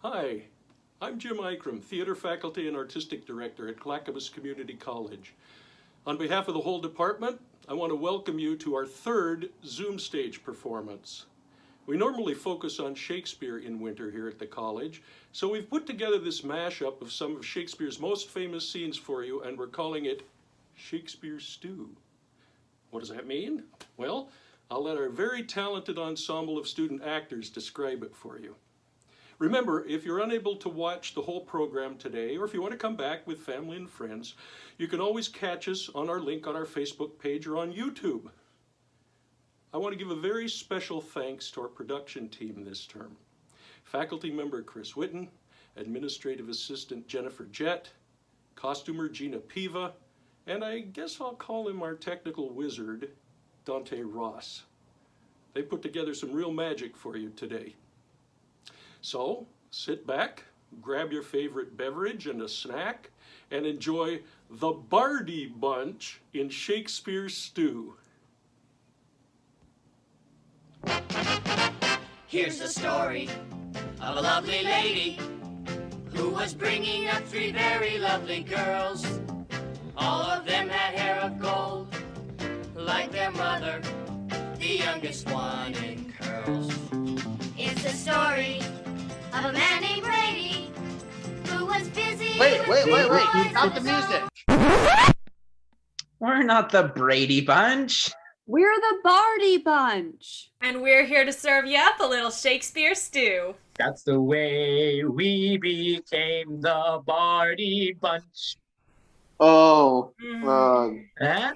Hi, I'm Jim Ikram, Theater Faculty and Artistic Director at Clackamas Community College. On behalf of the whole department, I want to welcome you to our third Zoom stage performance. We normally focus on Shakespeare in winter here at the college, so we've put together this mashup of some of Shakespeare's most famous scenes for you, and we're calling it Shakespeare Stew. What does that mean? Well, I'll let our very talented ensemble of student actors describe it for you. Remember, if you're unable to watch the whole program today, or if you want to come back with family and friends, you can always catch us on our link on our Facebook page or on YouTube. I want to give a very special thanks to our production team this term. Faculty member Chris Whitten, Administrative Assistant Jennifer Jett, Costumer Gina Piva, and I guess I'll call him our technical wizard, Dante Ross. They put together some real magic for you today. So, sit back, grab your favorite beverage and a snack, and enjoy the Bardi Bunch in Shakespeare Stew. Here's the story of a lovely lady who was bringing up three very lovely girls. All of them had hair of gold, like their mother, the youngest one in curls. It's the story of a man named Brady who was busy. Wait. Stop the music. We're not the Brady Bunch. We're the Bardi Bunch. And we're here to serve you up a little Shakespeare stew. That's the way we became the Bardi Bunch. Oh. Huh?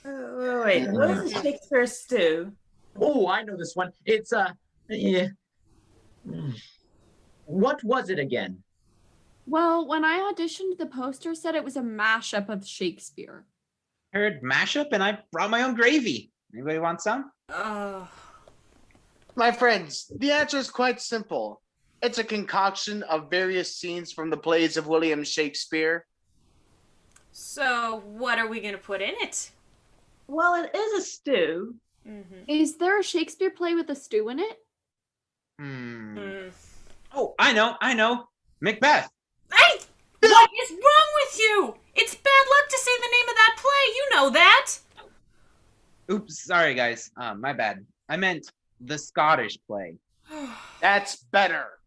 Wait, what is a Shakespeare stew? Oh, I know this one. It's yeah. What was it again? Well, when I auditioned, the poster said it was a mashup of Shakespeare. Heard mashup, and I brought my own gravy. Anybody want some? My friends, the answer is quite simple. It's a concoction of various scenes from the plays of William Shakespeare. So, what are we going to put in it? Well, it is a stew. Is there a Shakespeare play with a stew in it? Oh, I know. Macbeth. Hey! What is wrong with you? It's bad luck to say the name of that play. You know that. Oops, sorry guys. My bad. I meant the Scottish play. That's better.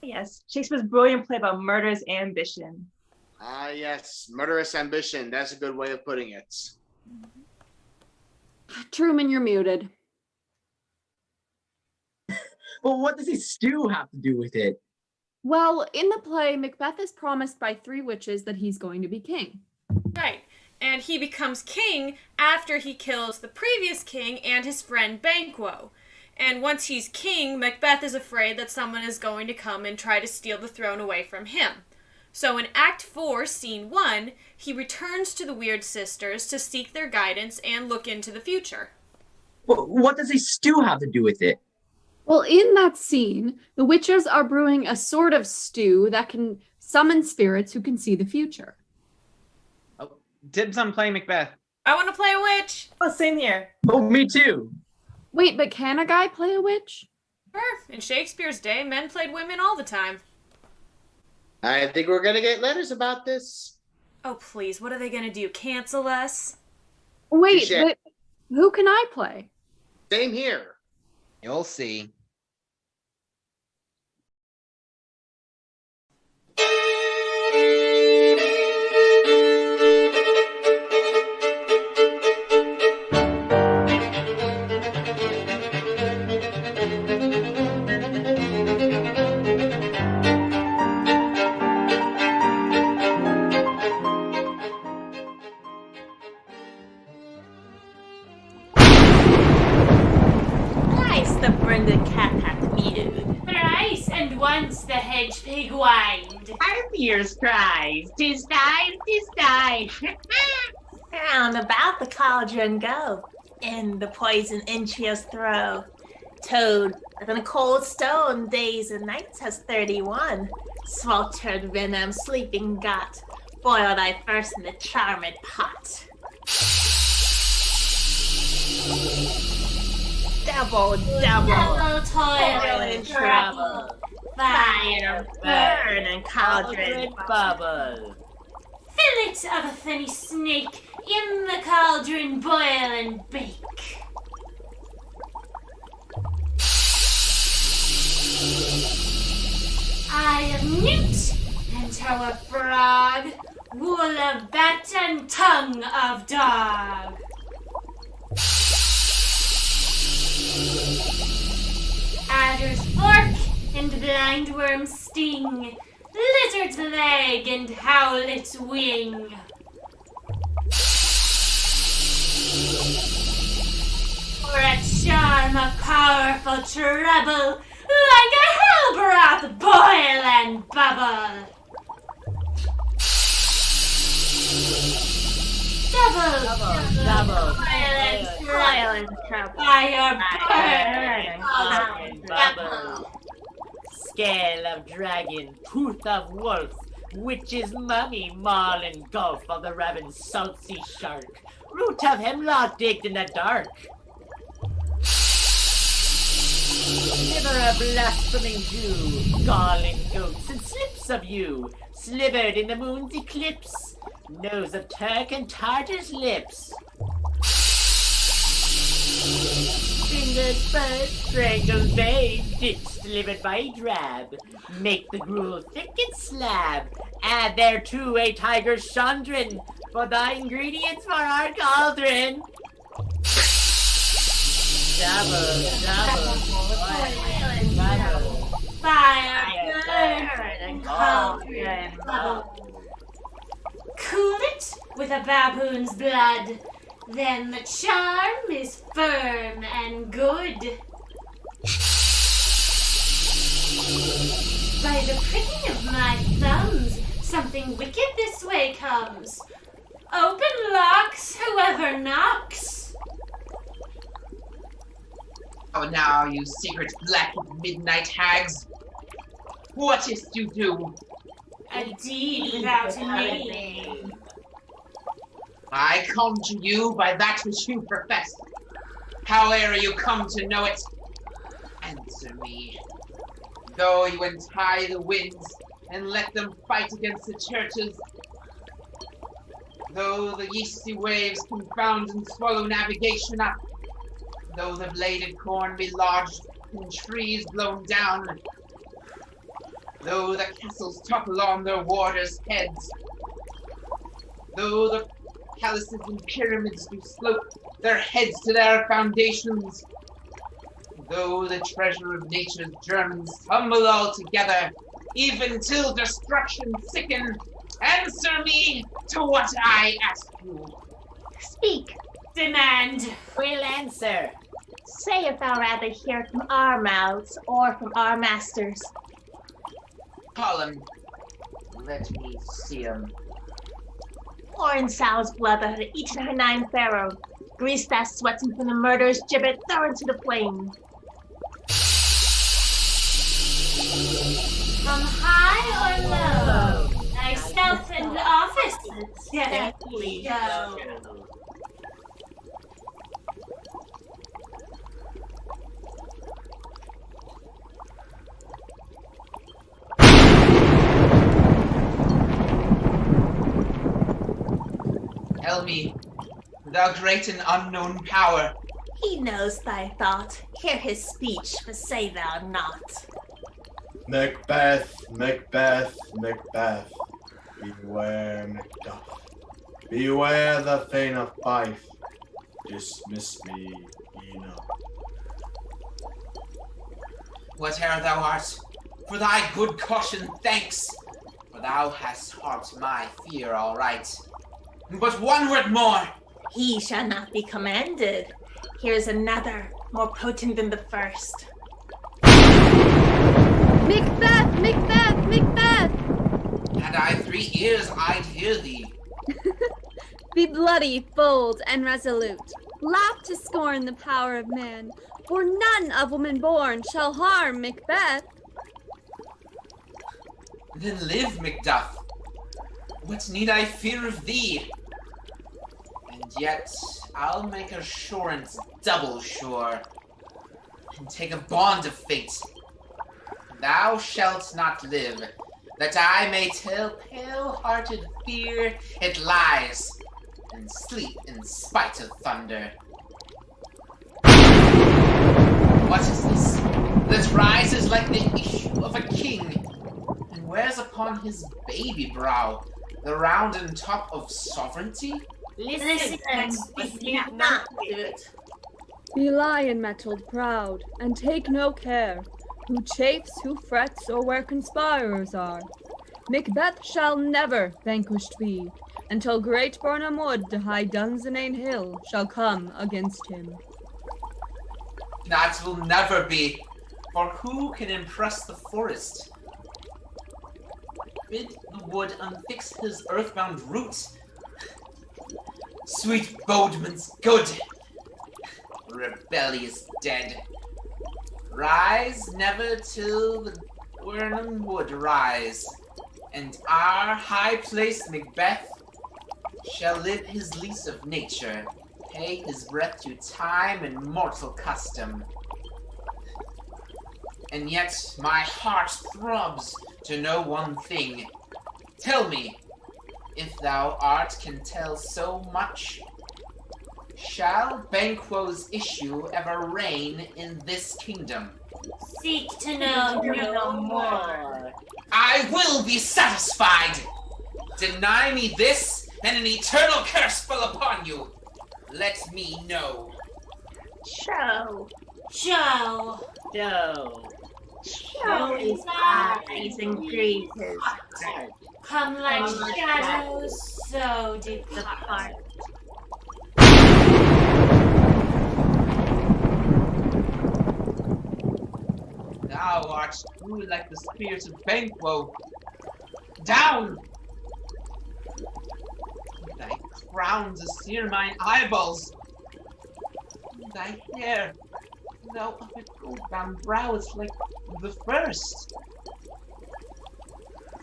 Yes, Shakespeare's brilliant play about murderous ambition. Ah, yes, murderous ambition. That's a good way of putting it. Truman, you're muted. Well, what does a stew have to do with it? Well, in the play, Macbeth is promised by three witches that he's going to be king. Right. And he becomes king after he kills the previous king and his friend Banquo. And once he's king, Macbeth is afraid that someone is going to come and try to steal the throne away from him. So in Act 4, Scene 1, he returns to the Weird Sisters to seek their guidance and look into the future. Well, what does a stew have to do with it? Well, in that scene, the witches are brewing a sort of stew that can summon spirits who can see the future. Oh, dibs on playing Macbeth. I want to play a witch. Oh, same here. Oh, me too. Wait, but can a guy play a witch? Sure. In Shakespeare's day, men played women all the time. I think we're going to get letters about this. Oh, please. What are they going to do? Cancel us? Wait, Touché. but who can I play? Same here. You'll see. The brinded cat hath mewed. Thrice and once the hedge pig whined. Our ears cries. 'Tis time, 'tis time. Round about the cauldron go, in the poison entrails throw. Toad within a cold stone, days and nights has 31. Sweltered venom sleeping got, boil thy first in the charmed pot. Double, Double toil toil and and trouble. trouble. Fire, burn, and cauldron bubble. Fillet of a fenny snake in the cauldron boil and bake. Eye of newt and toe of frog, wool of bat and tongue of dog. Adder's fork and blindworm's sting, lizard's leg and howlet's wing. For a charm of powerful trouble, like a hell broth boil and bubble. Double, boil and trouble. fire, Burn, burn, cauldron bubble. Scale of dragon, tooth of wolf, witch's mummy, maul and gulf of the raven's salt sea shark, root of hemlock digged in the dark. Liver of blaspheming Jew, galling goats and slips of you, slivered in the moon's eclipse, nose of Turk and Tartar's lips. Fingered first, strangled babe, ditch delivered by drab. Make the gruel thick and slab. Add thereto a tiger's chandron for the ingredients for our cauldron. Double, Fire, burn, and cauldron, bubble. Cool it with a baboon's blood, then the charm is firm and good. By the pricking of my thumbs, something wicked this way comes. Open locks, whoever knocks. Oh, now, you secret black midnight hags, what is't you do? A deed without a name. I conjure you by that which you profess. Howe'er you come to know it, answer me. Though you untie the winds and let them fight against the churches, though the yeasty waves confound and swallow navigation up, though the bladed corn be lodged in trees blown down, though the castles topple on their warders' heads, though the palaces and pyramids do slope their heads to their foundations, though the treasure of nature's germs tumble all together, even till destruction sicken, answer me to what I ask you. Speak. Demand. We'll answer. Say if thou rather hear from our mouths or from our masters. Call him. Let me see him. Or in sow's blood that had eaten her 9 pharaoh, grease that sweating from the murderer's gibbet, throw into the flame. From high or low, thy stealth and office, deftly go. Tell me, thou great and unknown power. He knows thy thought. Hear his speech, but say thou not. Macbeth, Macbeth, Macbeth. Beware Macduff. Beware the Thane of Fife. Dismiss me enough. Whate'er thou art, for thy good caution thanks, for thou hast harped my fear all right. But one word more. He shall not be commanded. Here's another, more potent than the first. Macbeth, Macbeth, Macbeth! Had I 3 ears, I'd hear thee. Be bloody, bold, and resolute. Laugh to scorn the power of man, for none of woman born shall harm Macbeth. Then live, Macduff. What need I fear of thee? And yet, I'll make assurance double sure, and take a bond of fate, thou shalt not live, that I may tell pale-hearted fear it lies, and sleep in spite of thunder. What is this that rises like the issue of a king, and wears upon his baby brow the rounded top of sovereignty? Listen and speak not to it. Be lion-mettled proud, and take no care who chafes, who frets, or where conspirers are. Macbeth shall never vanquished be, until great Birnam Wood, to high Dunsinane Hill, shall come against him. That will never be, for who can impress the forest? Bid the wood unfix his earthbound roots. Sweet Bodman's good, rebellious dead. Rise never till the Birnam Wood rise, and our high-placed Macbeth shall live his lease of nature, pay his breath to time and mortal custom. And yet my heart throbs to know one thing. Tell me, if thou art can tell so much, shall Banquo's issue ever reign in this kingdom? Seek to know no more. I will be satisfied! Deny me this, and an eternal curse fall upon you! Let me know. Show. Show. Show. Show his eyes and grieve his heart. Come like shadows, so depart. Thou art true like the spirit of Banquo. Down! Thy crown to sear mine eyeballs. Thy hair, thou of a gold-bound brow, is like the first.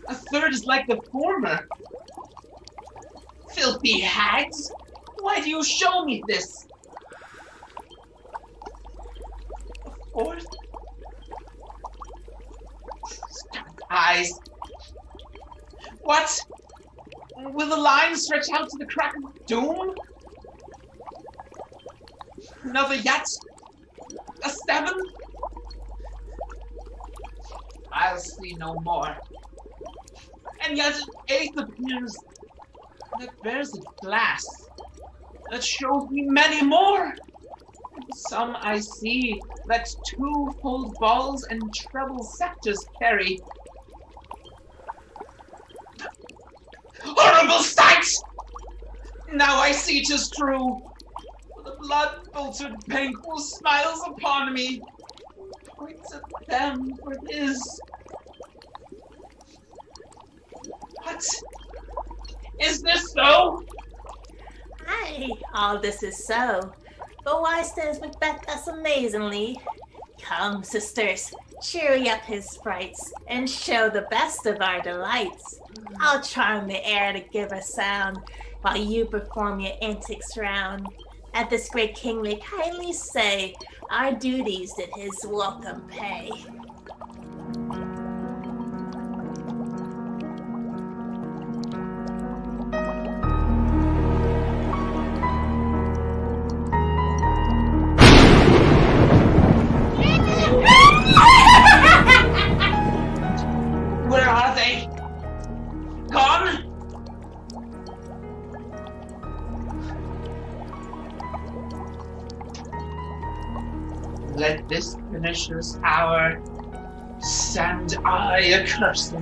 A third is like the former. Filthy hags! Why do you show me this? A fourth? Stark eyes. What? Will the line stretch out to the crack of doom? Another yet? A seventh? I'll see no more. And yet an eighth appears that bears a glass that shows me many more. Some I see that twofold balls and treble scepters carry. Horrible sight! Now I see 'tis true. The blood-filtered Banquo smiles upon me, points at them for his. What? Is this so? Aye, all this is so. But why stands Macbeth thus amazingly? Come, sisters, cheer up his sprites, and show the best of our delights. I'll charm the air to give a sound, while you perform your antics round. At this great king may kindly say, our duties did his welcome pay. Where are they? Gone? Let this finisher's hour stand I accursed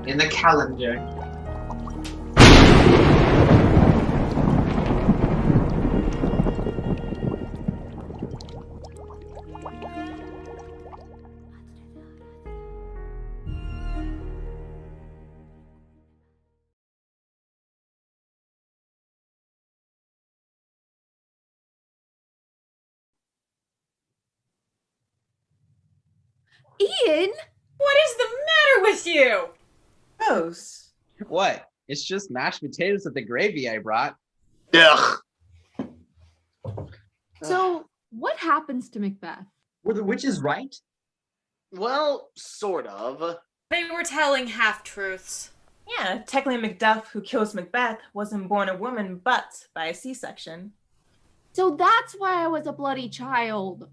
in the calendar. Ian? What is the matter with you? Gross. What? It's just mashed potatoes with the gravy I brought. Ugh. So, what happens to Macbeth? Were the witches right? Well, sort of. They were telling half-truths. Yeah, technically Macduff, who kills Macbeth, wasn't born a woman, but by a C-section. So that's why I was a bloody child.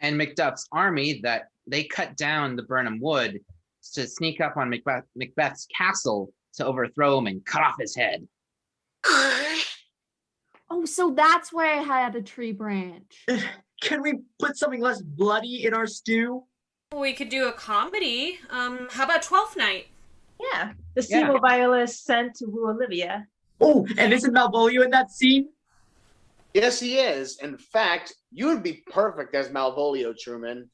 And Macduff's army, that they cut down the Burnham Wood to sneak up on Macbeth's castle to overthrow him and cut off his head. Oh, so that's why I had a tree branch. Can we put something less bloody in our stew? We could do a comedy. How about Twelfth Night? Yeah, the scene where Viola is sent to woo Olivia. Oh, and isn't Malvolio in that scene? Yes, he is. In fact, you would be perfect as Malvolio, Truman.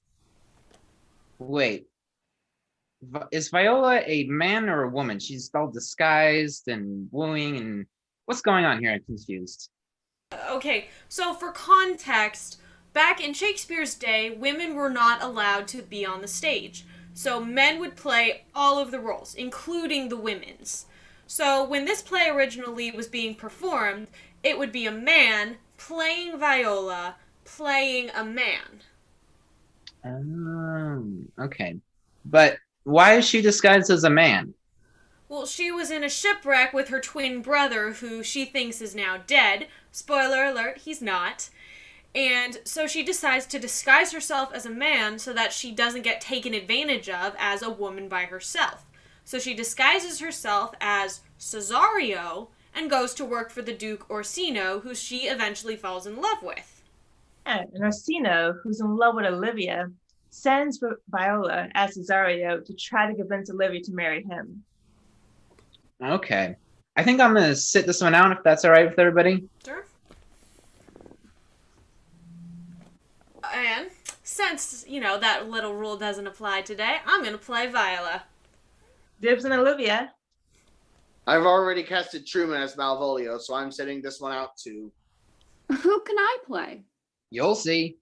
Wait. Is Viola a man or a woman? She's all disguised and wooing, and what's going on here? I'm confused. Okay, so for context, back in Shakespeare's day, women were not allowed to be on the stage. So men would play all of the roles, including the women's. So when this play originally was being performed, it would be a man playing Viola, playing a man. Okay. But why is she disguised as a man? Well, she was in a shipwreck with her twin brother, who she thinks is now dead. Spoiler alert, he's not. And so she decides to disguise herself as a man so that she doesn't get taken advantage of as a woman by herself. So she disguises herself as Cesario and goes to work for the Duke Orsino, who she eventually falls in love with. Yeah, and Orsino, who's in love with Olivia, sends Viola as Cesario to try to convince Olivia to marry him. Okay. I think I'm going to sit this one out if that's all right with everybody. Sure. And since, that little rule doesn't apply today, I'm going to play Viola. Dibs on Olivia. I've already casted Truman as Malvolio, so I'm sitting this one out too. Who can I play? You'll see.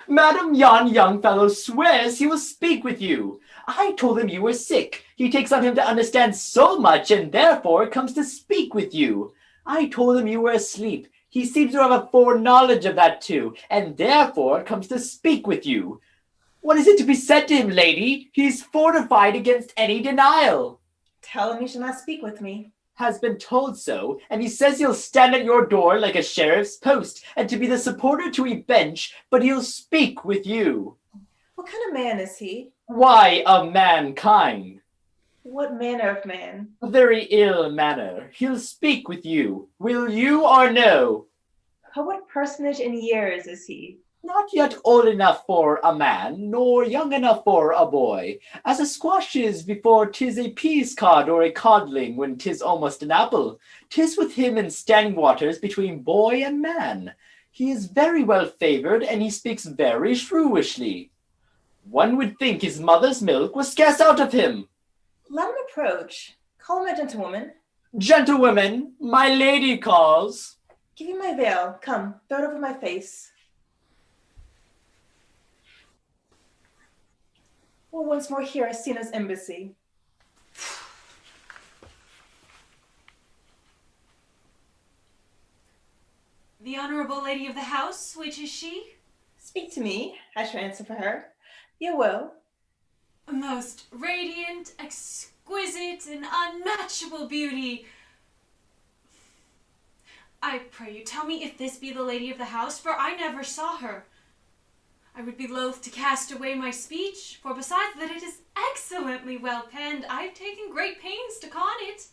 Madam, yon young fellow swears he will speak with you. I told him you were sick. He takes on him to understand so much and therefore comes to speak with you. I told him you were asleep. He seems to have a foreknowledge of that too, and therefore comes to speak with you. What is it to be said to him, lady? He's fortified against any denial. Tell him he shall not speak with me. Has been told so, and he says he'll stand at your door like a sheriff's post, and to be the supporter to a bench, but he'll speak with you. What kind of man is he? Why, a mankind. What manner of man? A very ill manner. He'll speak with you. Will you or no? What personage in years is he? Not yet old enough for a man, nor young enough for a boy, as a squash is before 'tis a peas cod or a codling when 'tis almost an apple. 'Tis with him in standing waters between boy and man. He is very well favored, and he speaks very shrewishly. One would think his mother's milk was scarce out of him. Let him approach. Call him a gentlewoman. Gentlewoman, my lady calls. Give me my veil. Come, throw it over my face. We'll once more hear Asina's embassy. The Honorable Lady of the House, which is she? Speak to me. I shall answer for her. You will. A most radiant, exquisite, and unmatchable beauty. I pray you, tell me if this be the lady of the house, for I never saw her. I would be loath to cast away my speech, for besides that it is excellently well penned, I have taken great pains to con it.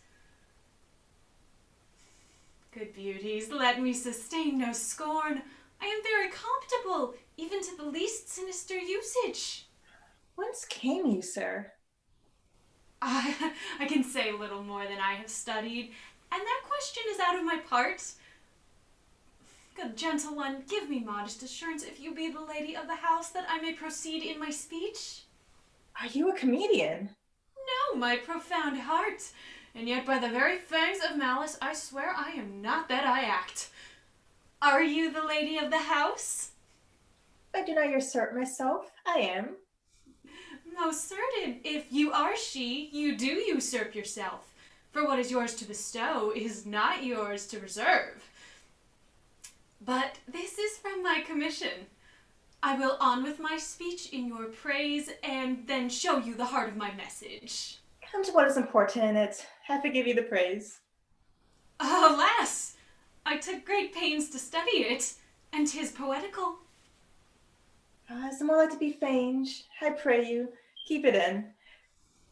Good beauties, let me sustain no scorn. I am very comfortable, even to the least sinister usage. Whence came you, sir? I can say little more than I have studied, and that question is out of my part. Good gentle one, give me modest assurance if you be the lady of the house, that I may proceed in my speech. Are you a comedian? No, my profound heart. And yet by the very fangs of malice, I swear I am not that I act. Are you the lady of the house? I do not usurp myself. I am. Most certain, if you are she, you do usurp yourself. For what is yours to bestow is not yours to reserve. But this is from my commission. I will on with my speech in your praise, and then show you the heart of my message. Come to what is important in it. I forgive you the praise. Alas! I took great pains to study it, and 'tis poetical. It's more like to be feigned. I pray you, keep it in.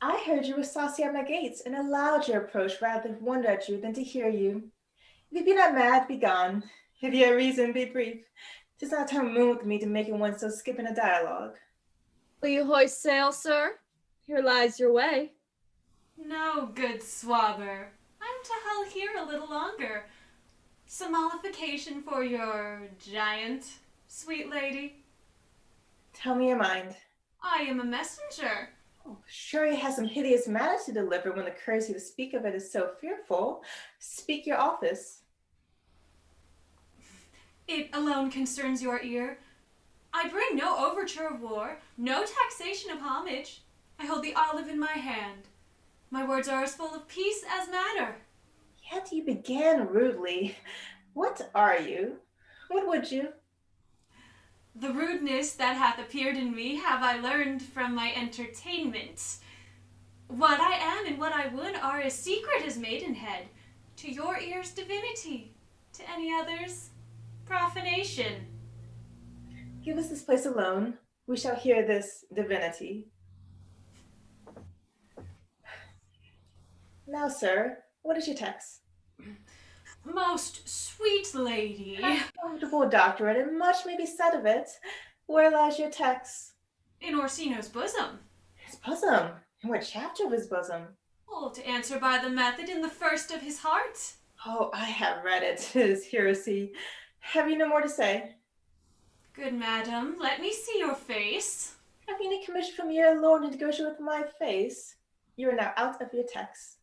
I heard you were saucy at my gates, and allowed your approach rather to wonder at you than to hear you. If you be not mad, be gone. If you have reason, be brief. 'Tis not time moon with me to make one so skip in a dialogue. Will you hoist sail, sir? Here lies your way. No, good swabber. I'm to hull here a little longer. Some mollification for your giant, sweet lady. Tell me your mind. I am a messenger. Oh, sure he has some hideous matter to deliver when the courtesy to speak of it is so fearful. Speak your office. It alone concerns your ear. I bring no overture of war, no taxation of homage. I hold the olive in my hand. My words are as full of peace as matter. Yet you began rudely. What are you? What would you? The rudeness that hath appeared in me have I learned from my entertainment. What I am and what I would are as secret as maidenhead. To your ears, divinity. To any others, profanation. Give us this place alone. We shall hear this divinity. Now, sir, what is your text? Most sweet lady. A comfortable doctorate, and much may be said of it. Where lies your text? In Orsino's bosom. His bosom? In what chapter of his bosom? Oh, to answer by the method in the first of his heart. Oh, I have read it. 'Tis heresy. Have you no more to say? Good madam, let me see your face. Have you any commission from your lord to negotiate with my face? You are now out of your text.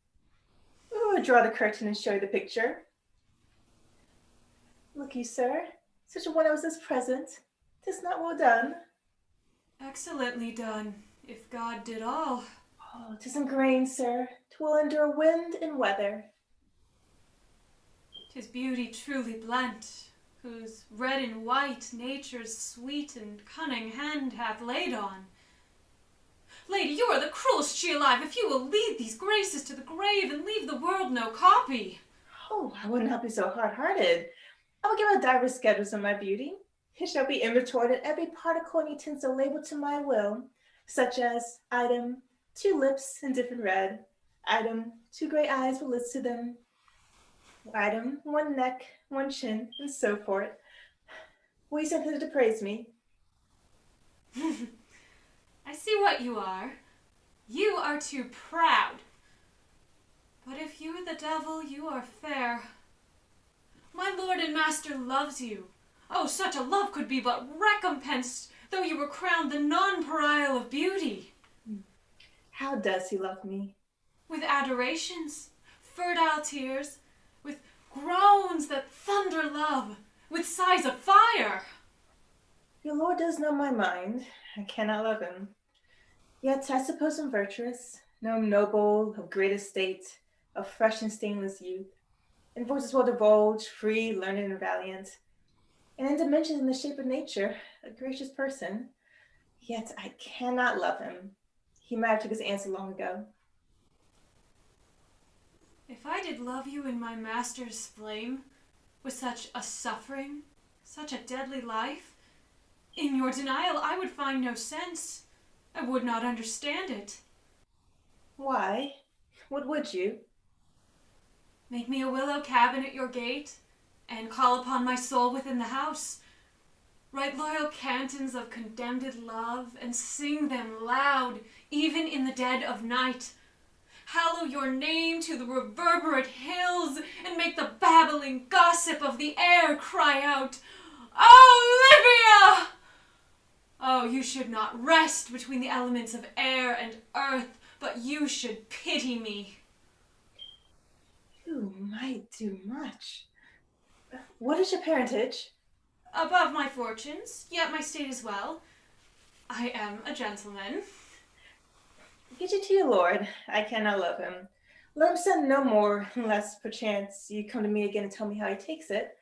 We will draw the curtain and show you the picture. Look you, sir, such a one as is present. 'Tis not well done. Excellently done, if God did all. Oh, 'tis ingrained, sir. 'Twill endure wind and weather. 'Tis beauty truly blent, whose red and white nature's sweet and cunning hand hath laid on. Lady, you are the cruelest she alive, if you will lead these graces to the grave and leave the world no copy. Oh, I would not be so hard-hearted. I will give out divers schedules of my beauty. It shall be inventoried and every particle and utensil labeled to my will, such as item, 2 lips indifferent red, item, 2 gray eyes with lids to them, item, 1 neck, 1 chin, and so forth. Will you send hither to praise me? I see what you are. You are too proud. But if you are the devil, you are fair. My lord and master loves you. Oh, such a love could be but recompensed, though you were crowned the nonpareil of beauty. How does he love me? With adorations, fertile tears, with groans that thunder love, with sighs of fire. Your lord does know my mind. I cannot love him. Yet I suppose him virtuous, know him noble, of great estate, of fresh and stainless youth, in voices well divulged, free, learned, and valiant, and in dimensions in the shape of nature, a gracious person. Yet I cannot love him. He might have took his answer long ago. If I did love you in my master's flame, with such a suffering, such a deadly life, in your denial I would find no sense. I would not understand it. Why? What would you? Make me a willow cabin at your gate, and call upon my soul within the house. Write loyal cantons of condemned love, and sing them loud, even in the dead of night. hallow your name to the reverberate hills, and make the babbling gossip of the air cry out, Olivia! Oh, you should not rest between the elements of air and earth, but you should pity me. You might do much. What is your parentage? Above my fortunes, yet my state is well. I am a gentleman. Get you to your lord. I cannot love him. Let him send no more, unless perchance you come to me again and tell me how he takes it.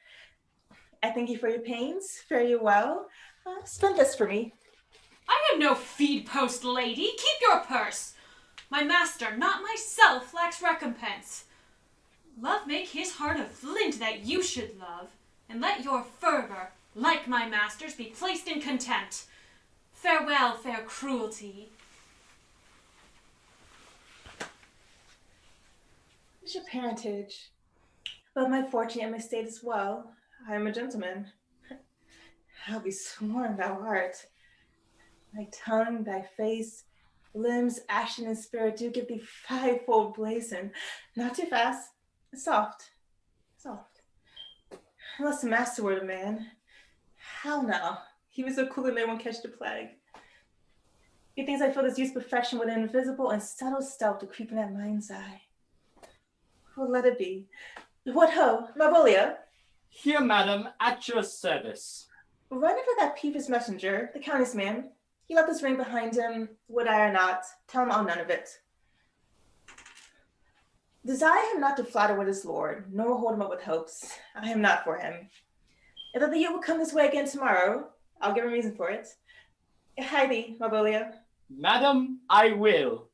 I thank you for your pains. Fare you well. Spend this for me. I am no feed post lady. Keep your purse. My master, not myself, lacks recompense. Love make his heart a flint that you should love, and let your fervor, like my master's, be placed in contempt. Farewell, fair cruelty. What is your parentage? Above my fortune and my state as well. I am a gentleman. How be sworn thou art. Thy tongue, thy face, limbs, action, and spirit do give thee fivefold blazon. Not too fast. Soft. Soft. Unless the master were a man. How now? He was so cool that no one catch the plague. Methinks I feel this youth's perfection with an invisible and subtle stealth to creep in that mind's eye. Well, let it be. What ho, Marbolia? Here, madam, at your service. Run over that peevish messenger, the countess man. He left this ring behind him, would I or not. Tell him all none of it. Desire him not to flatter with his lord, nor hold him up with hopes. I am not for him. If that the youth will come this way again tomorrow, I'll give him reason for it. Hie thee, Marbolia. Madam, I will.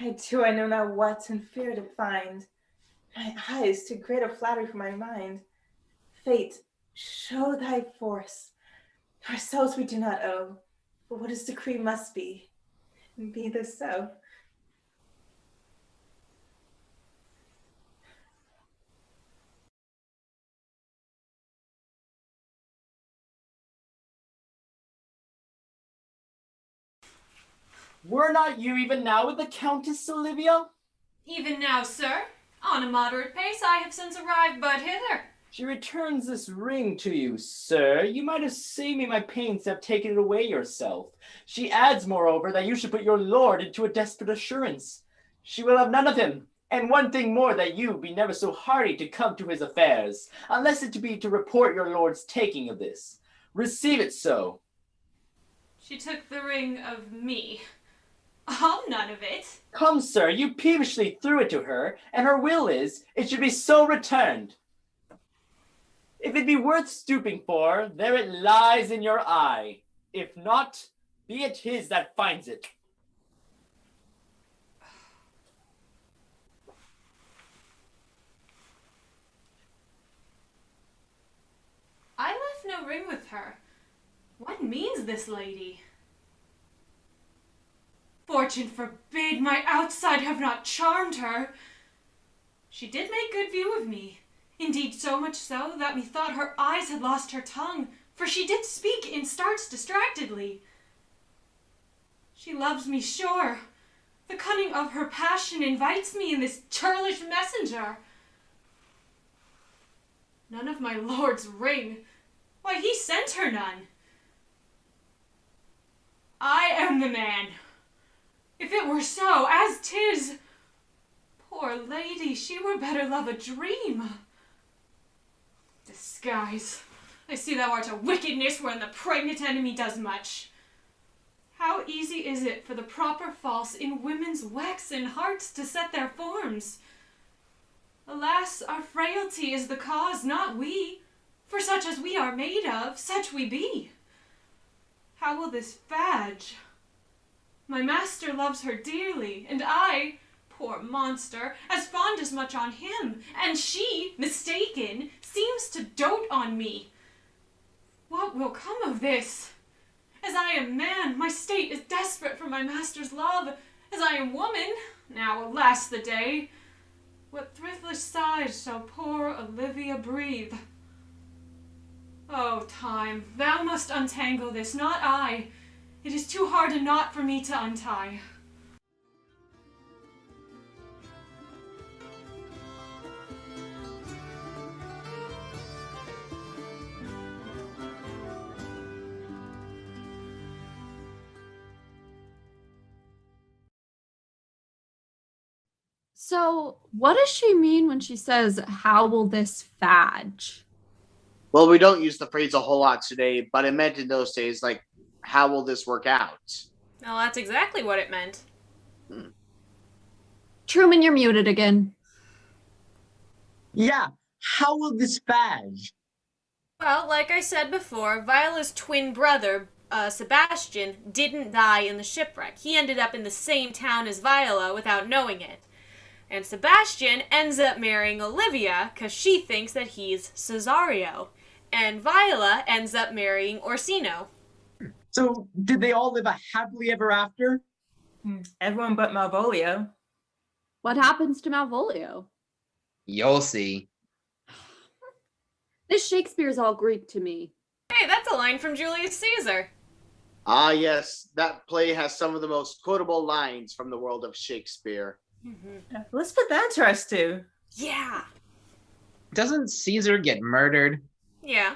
I know not what and fear to find. My eyes too great a flattery for my mind. Fate, show thy force. Ourselves we do not owe, but what is decreed must be. And be this so. Were not you even now with the Countess Olivia? Even now, sir. On a moderate pace, I have since arrived but hither. She returns this ring to you, sir. You might have saved me my pains to have taken it away yourself. She adds, moreover, that you should put your lord into a desperate assurance. She will have none of him, and one thing more, that you be never so hardy to come to his affairs, unless it be to report your lord's taking of this. Receive it so. She took the ring of me. I'll none of it. Come, sir, you peevishly threw it to her, and her will is, it should be so returned. If it be worth stooping for, there it lies in your eye. If not, be it his that finds it. I left no ring with her. What means this lady? Fortune forbid my outside have not charmed her. She did make good view of me. Indeed, so much so that methought her eyes had lost her tongue, for she did speak in starts distractedly. She loves me sure. The cunning of her passion invites me in this churlish messenger. None of my lord's ring. Why, he sent her none. I am the man. If it were so, as 'tis, poor lady, she were better love a dream. Disguise. I see thou art a wickedness wherein the pregnant enemy does much. How easy is it for the proper false in women's waxen hearts to set their forms? Alas, our frailty is the cause, not we. For such as we are made of, such we be. How will this fadge? My master loves her dearly, and I, poor monster, as fond as much on him, and she, mistaken, seems to dote on me. What will come of this? As I am man, my state is desperate for my master's love. As I am woman, now alas the day, what thriftless sighs shall poor Olivia breathe? Oh, time, thou must untangle this, not I. It is too hard a knot for me to untie. So, what does she mean when she says, "How will this fadge"? Well, we don't use the phrase a whole lot today, but it meant in those days, like, how will this work out? Well, that's exactly what it meant. Truman, you're muted again. Yeah, how will this fadge? Well, like I said before, Viola's twin brother, Sebastian, didn't die in the shipwreck. He ended up in the same town as Viola without knowing it. And Sebastian ends up marrying Olivia because she thinks that he's Cesario. And Viola ends up marrying Orsino. So, did they all live a happily ever after? Everyone but Malvolio. What happens to Malvolio? You'll see. This Shakespeare's all Greek to me. Hey, that's a line from Julius Caesar. Ah, yes, that play has some of the most quotable lines from the world of Shakespeare. Let's put that to us too. Yeah. Doesn't Caesar get murdered? Yeah.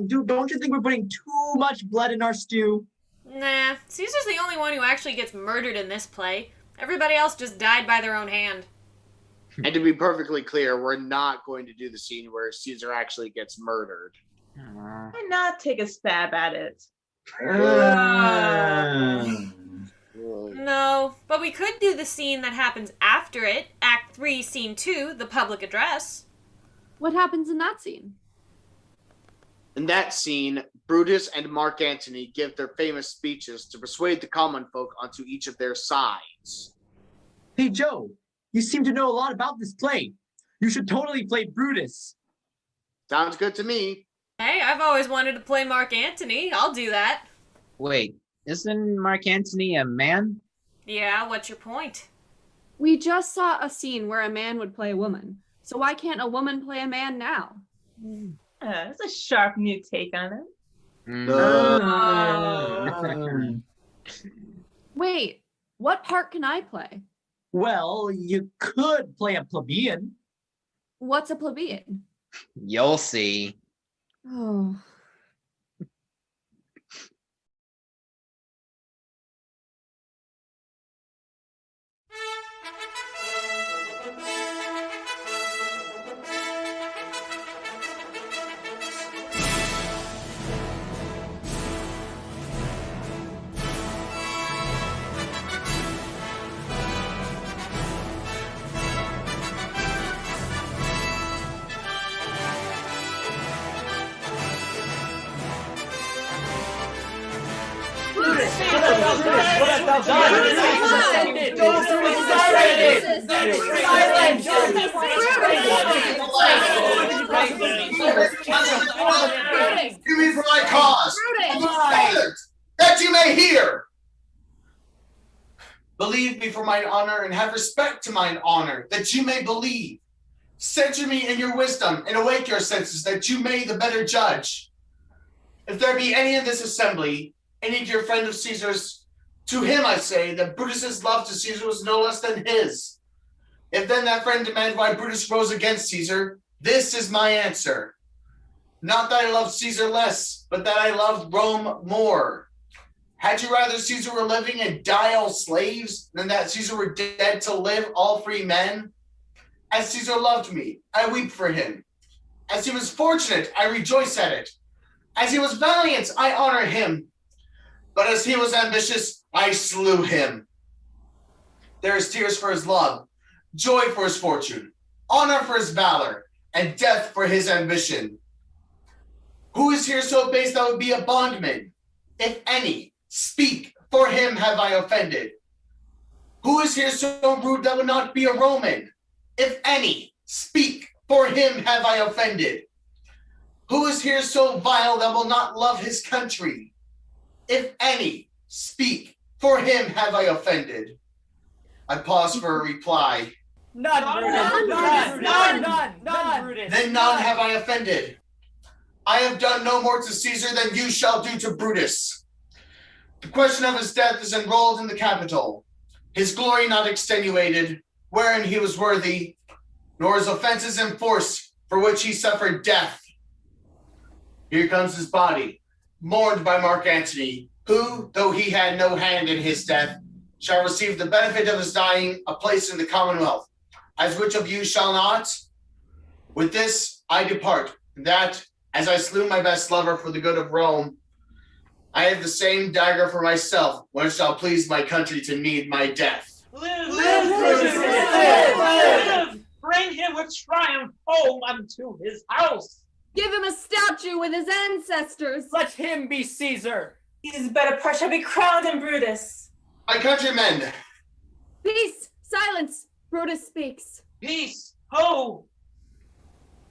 Dude, don't you think we're putting too much blood in our stew? Nah, Caesar's the only one who actually gets murdered in this play. Everybody else just died by their own hand. And to be perfectly clear, we're not going to do the scene where Caesar actually gets murdered. Why not take a stab at it? No, but we could do the scene that happens after it. Act 3, Scene 2, the public address. What happens in that scene? In that scene, Brutus and Mark Antony give their famous speeches to persuade the common folk onto each of their sides. Hey, Joe, you seem to know a lot about this play. You should totally play Brutus. Sounds good to me. Hey, I've always wanted to play Mark Antony. I'll do that. Wait, isn't Mark Antony a man? Yeah, what's your point? We just saw a scene where a man would play a woman. So why can't a woman play a man now? That's a sharp new take on it. Wait, what part can I play? Well, you could play a plebeian. What's a plebeian? You'll see. Oh. Give me for my cause. That you may hear. Believe me for mine honor, and have respect to mine honor, that you may believe. Censure me in your wisdom, and awake your senses, that you may the better judge. If there be any in this assembly, any dear friend of Caesar's, to him I say that Brutus's love to Caesar was no less than his. If then that friend demand why Brutus rose against Caesar, this is my answer. Not that I loved Caesar less, but that I loved Rome more. Had you rather Caesar were living and die all slaves, than that Caesar were dead to live all free men? As Caesar loved me, I weep for him. As he was fortunate, I rejoice at it. As he was valiant, I honor him. But as he was ambitious, I slew him. There is tears for his love, joy for his fortune, honor for his valor, and death for his ambition. Who is here so base that would be a bondman? If any, speak, for him have I offended. Who is here so rude that would not be a Roman? If any, speak, for him have I offended. Who is here so vile that will not love his country? If any, speak, for him have I offended. I pause for a reply. None, Brutus. Then none have I offended. I have done no more to Caesar than you shall do to Brutus. The question of his death is enrolled in the Capitol, his glory not extenuated, wherein he was worthy, nor his offenses enforced, for which he suffered death. Here comes his body, mourned by Mark Antony, who, though he had no hand in his death, shall receive the benefit of his dying a place in the Commonwealth, as which of you shall not? With this I depart, that, as I slew my best lover for the good of Rome, I have the same dagger for myself, when it shall please my country to need my death. Live, Brutus, live! Bring him with triumph home unto his house. Give him a statue with his ancestors. Let him be Caesar. His better part shall be crowned in Brutus. My countrymen, Peace! Silence! Brutus speaks. Peace, ho!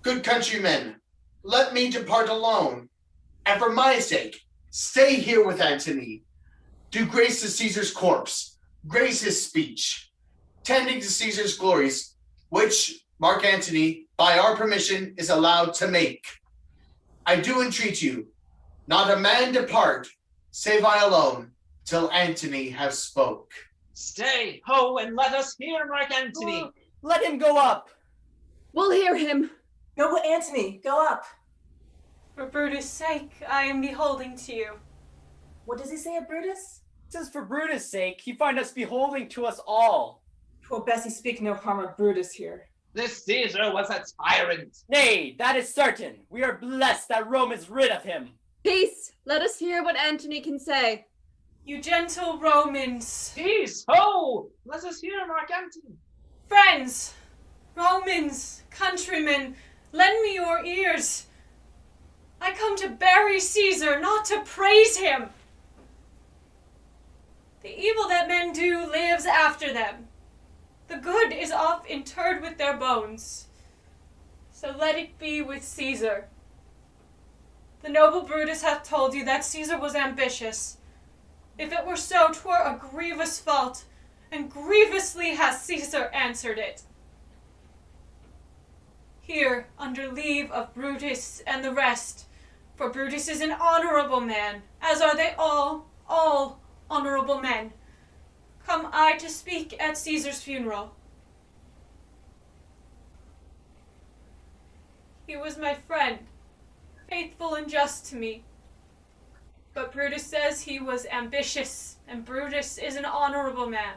good countrymen, let me depart alone, and for my sake, stay here with Antony. Do grace to Caesar's corpse, grace his speech, tending to Caesar's glories, which Mark Antony, by our permission, is allowed to make. I do entreat you, not a man depart, save I alone, till Antony have spoke. Stay, ho, and let us hear Mark Antony. Let him go up. We'll hear him. Noble Antony, go up. For Brutus' sake, I am beholding to you. What does he say of Brutus? It says for Brutus' sake, he find us beholding to us all. Twill Bessie speak no harm of Brutus here. This Caesar was a tyrant. Nay, that is certain. We are blessed that Rome is rid of him. Peace! Let us hear what Antony can say. You gentle Romans. Peace, ho! Let us hear Mark Antony. Friends, Romans, countrymen, lend me your ears. I come to bury Caesar, not to praise him. The evil that men do lives after them. The good is oft interred with their bones. So let it be with Caesar. The noble Brutus hath told you that Caesar was ambitious. If it were so, 'twere a grievous fault, and grievously hath Caesar answered it. Here, under leave of Brutus and the rest, for Brutus is an honorable man, as are they all honorable men, come I to speak at Caesar's funeral. He was my friend, faithful and just to me. But Brutus says he was ambitious, and Brutus is an honorable man.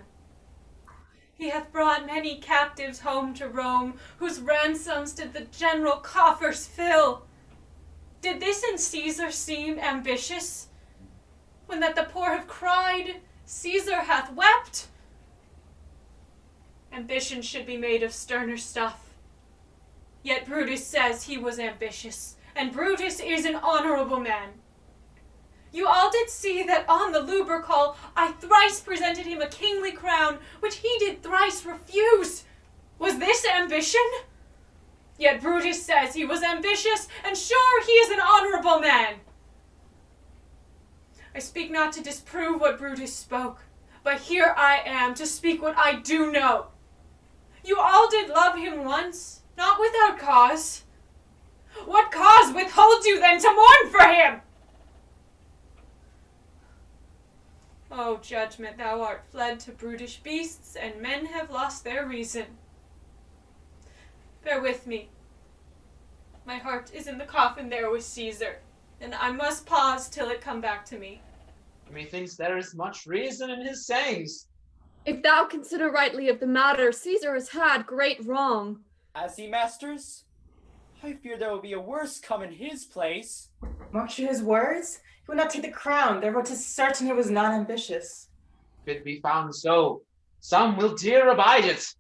He hath brought many captives home to Rome, whose ransoms did the general coffers fill. Did this in Caesar seem ambitious? When that the poor have cried, Caesar hath wept? Ambition should be made of sterner stuff. Yet Brutus says he was ambitious, and Brutus is an honorable man. You all did see that on the Lubercal I thrice presented him a kingly crown, which he did thrice refuse. Was this ambition? Yet Brutus says he was ambitious, and sure he is an honorable man. I speak not to disprove what Brutus spoke, but here I am to speak what I do know. You all did love him once, not without cause. What cause withholds you then to mourn for him? O judgment, thou art fled to brutish beasts, and men have lost their reason. Bear with me. My heart is in the coffin there with Caesar, and I must pause till it come back to me. Methinks there is much reason in his sayings. If thou consider rightly of the matter, Caesar has had great wrong. As he masters, I fear there will be a worse come in his place. Mark you his words? He would not take the crown, therefore 'tis certain he was not ambitious. If it be found so, some will dear abide it.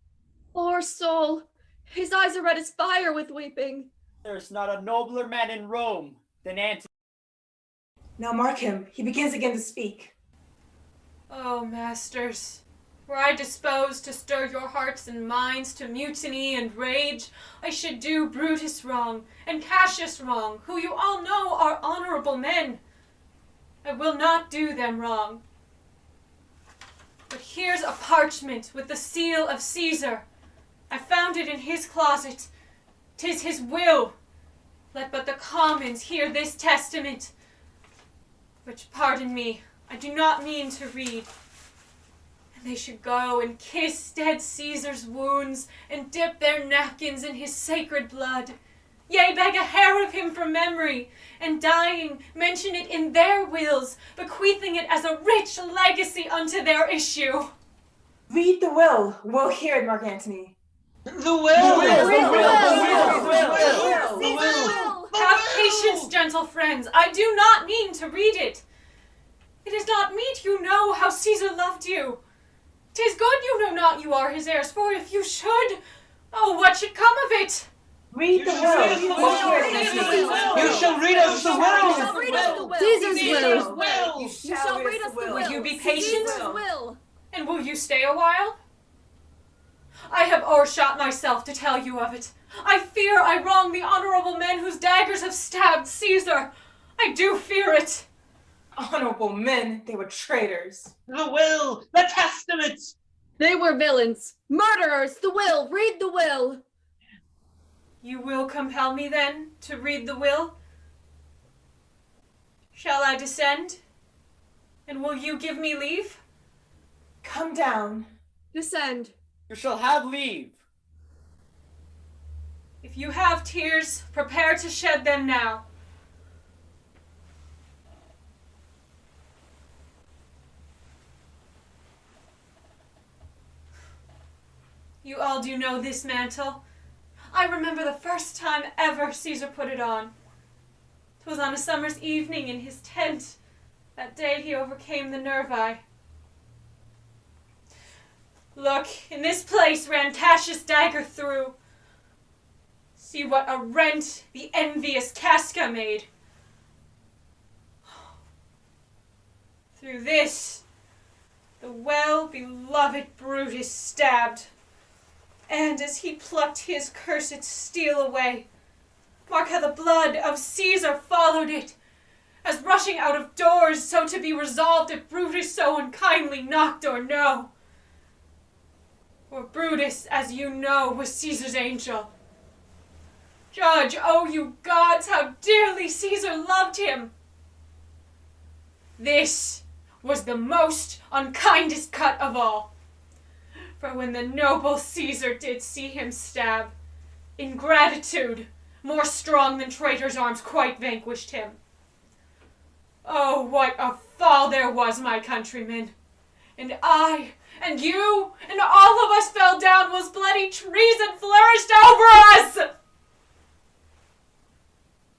Poor soul, his eyes are red as fire with weeping. There's not a nobler man in Rome than Antony. Now mark him, he begins again to speak. O masters, were I disposed to stir your hearts and minds to mutiny and rage, I should do Brutus wrong and Cassius wrong, who you all know are honorable men. I will not do them wrong. But here's a parchment with the seal of Caesar. I found it in his closet. 'Tis his will. Let but the commons hear this testament, which, pardon me, I do not mean to read. And they should go and kiss dead Caesar's wounds and dip their napkins in his sacred blood. Yea, beg a hair of him from memory, and dying, mention it in their wills, bequeathing it as a rich legacy unto their issue. Read the will. We'll hear it, Mark Antony. The will! Have patience, gentle friends. I do not mean to read it. It is not meet you know how Caesar loved you. 'Tis good you know not you are his heirs, for if you should, oh, what should come of it? Read the will. You shall read us the will. Caesar's will. You You shall read us the will. Will you be patient? Caesar's will. And will you stay a while? I have o'ershot myself to tell you of it. I fear I wrong the honorable men whose daggers have stabbed Caesar. I do fear it. Honorable men, they were traitors. The will, the testament. They were villains. Murderers. The will. Read the will. You will compel me then to read the will? Shall I descend? And will you give me leave? Come down. Descend. You shall have leave. If you have tears, prepare to shed them now. You all do know this mantle. I remember the first time ever Caesar put it on. 'Twas on a summer's evening in his tent. That day he overcame the Nervi. Look, in this place ran Cassius' dagger through. See what a rent the envious Casca made. Through this, the well-beloved Brutus stabbed. And as he plucked his cursed steel away, mark how the blood of Caesar followed it, as rushing out of doors, so to be resolved if Brutus so unkindly knocked or no. For Brutus, as you know, was Caesar's angel. Judge, oh you gods, how dearly Caesar loved him. This was the most unkindest cut of all. For when the noble Caesar did see him stab, ingratitude, more strong than traitors' arms, quite vanquished him. Oh, what a fall there was, my countrymen! And I, and you, and all of us fell down whilst bloody treason flourished over us!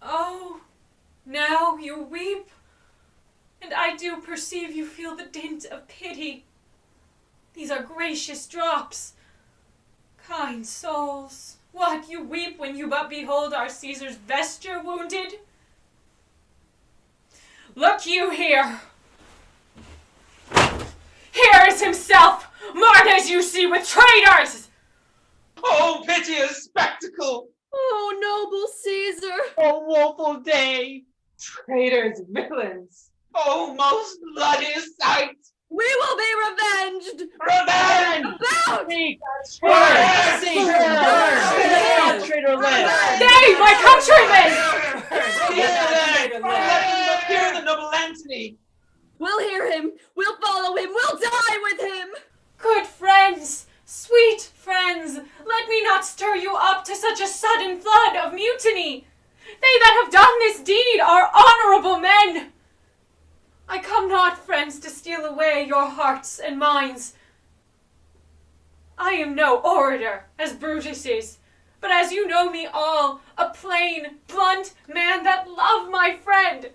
Oh, now you weep, and I do perceive you feel the dint of pity. These are gracious drops. Kind souls, what, you weep when you but behold our Caesar's vesture wounded? Look you here. Here is himself, marred as you see with traitors! Oh, piteous spectacle! Oh, noble Caesar! Oh, woeful day! Traitors, villains! Oh, most bloody sight! We will be revenged! Revenge! About! Traitor land! Nay, my countrymen! Hear the noble Antony! We'll hear him! We'll follow him! We'll die with him! Good friends, sweet friends, let me not stir you up to such a sudden flood of mutiny. They that have done this deed are honorable men. I come not, friends, to steal away your hearts and minds. I am no orator, as Brutus is, but as you know me all, a plain, blunt man that love my friend.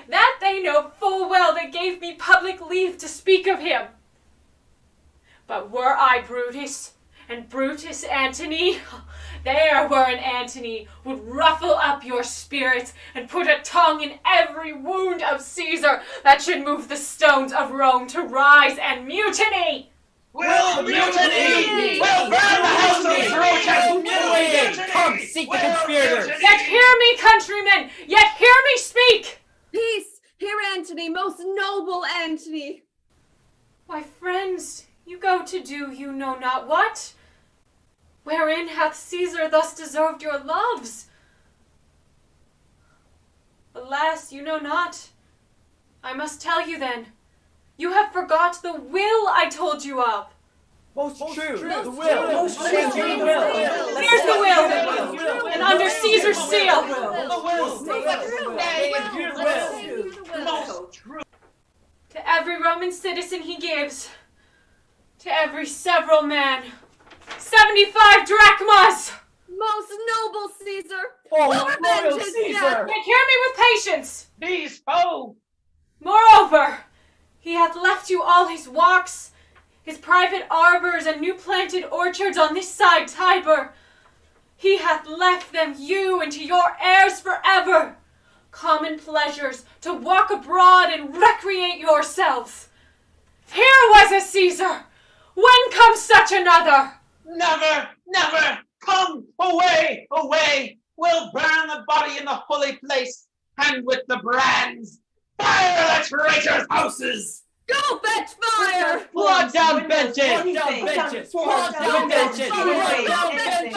That they know full well that gave me public leave to speak of him. But were I Brutus, and Brutus Antony, there were an Antony would ruffle up your spirits and put a tongue in every wound of Caesar that should move the stones of Rome to rise and mutiny. Will mutiny! Will burn the house of Brutus! Come, seek the conspirators! Yet hear me, countrymen! Yet hear me speak! Peace! Hear Antony, most noble Antony! Why, friends, you go to do you know not what. Wherein hath Caesar thus deserved your loves? Alas, you know not. I must tell you then. You have forgot the will I told you of. Most true. The will. Most true. Here's the will, and under Caesar's seal. To every Roman citizen he gives, To every several man, 75 drachmas! Most noble Caesar! Oh, Revenge royal is Caesar! death! Take hear me with patience! These foe! Moreover, he hath left you all his walks, his private arbors and new planted orchards on this side Tiber. He hath left them you and to your heirs forever. Common pleasures to walk abroad and recreate yourselves. Here was a Caesar. When comes such another? Never, never! Come, away, away! We'll burn the body in the holy place, and with the brands, fire the traitors' houses! Go fetch fire! Plug down benches! Plug down benches! Plug down benches! Plug down benches!